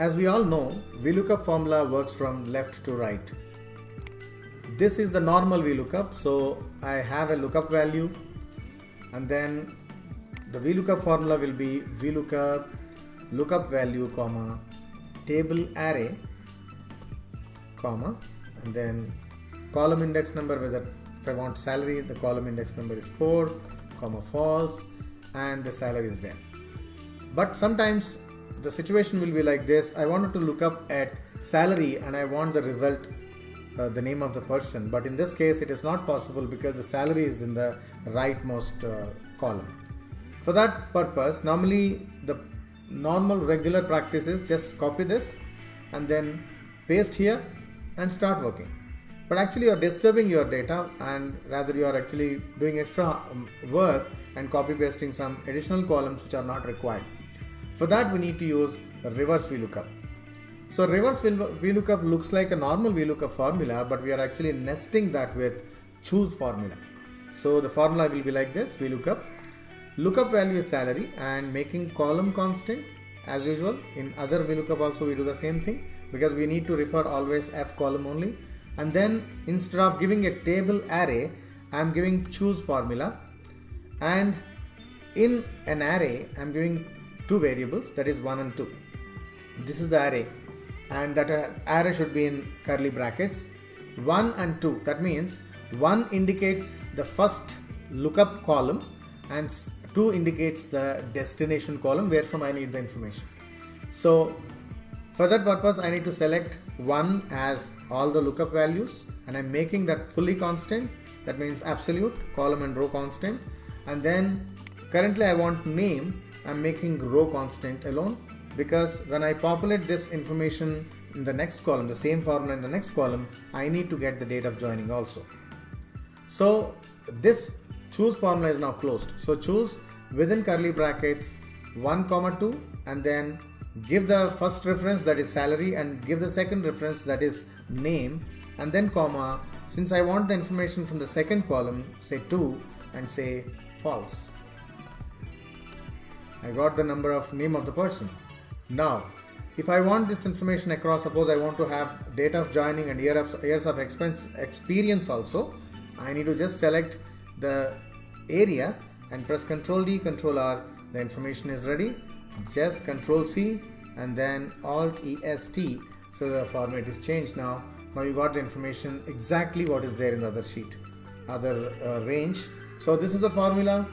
As we all know, VLOOKUP formula works from left to right. This is the normal VLOOKUP. So I have a lookup value, and then the VLOOKUP formula will be VLOOKUP lookup value, comma, table array, comma, and then column index number, whether if I want salary, the column index number is 4, comma, false, and the salary is there. But sometimes the situation will be like this. I wanted to look up at salary and I want the result, the name of the person. But in this case, it is not possible because the salary is in the rightmost column. For that purpose, normally the normal regular practice is just copy this and then paste here and start working. But actually you are disturbing your data, and rather you are actually doing extra work and copy pasting some additional columns which are not required. For that we need to use reverse VLOOKUP. So reverse VLOOKUP looks like a normal VLOOKUP formula, but we are actually nesting that with choose formula. So the formula will be like this: VLOOKUP lookup value is salary and making column constant. As usual, in other VLOOKUP also we do the same thing, because we need to refer always F column only. And then instead of giving a table array, I am giving choose formula, and in an array I am giving two variables, that is 1 and 2. This is the array, and that array should be in curly brackets. 1 and 2, that means 1 indicates the first lookup column and 2 indicates the destination column where from I need the information. So for that purpose I need to select 1 as all the lookup values, and I'm making that fully constant. That means absolute, column and row constant. And then currently I want name, I'm making row constant alone, because when I populate this information in the next column, the same formula in the next column, I need to get the date of joining also. So this choose formula is now closed. So choose within curly brackets 1, 2, and then give the first reference, that is salary, and give the second reference, that is name, and then comma. Since I want the information from the second column, say 2 and say false. I got the number of name of the person. Now if I want this information across, suppose I want to have date of joining and years of experience also, I need to just select the area and press Ctrl D, Ctrl R. The information is ready. Just Ctrl C and then Alt EST. So the format is changed now. Now you got the information exactly what is there in the other sheet, other range. So this is a formula.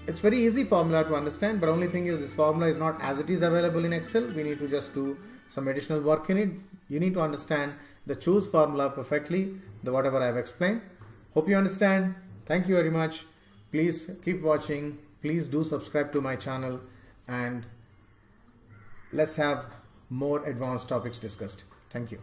It's very easy formula to understand, but only thing is this formula is not as it is available in Excel. We need to just do some additional work in it. You need to understand the choose formula perfectly, whatever I have explained. Hope you understand. Thank you very much. Please keep watching. Please do subscribe to my channel, and let's have more advanced topics discussed. Thank you.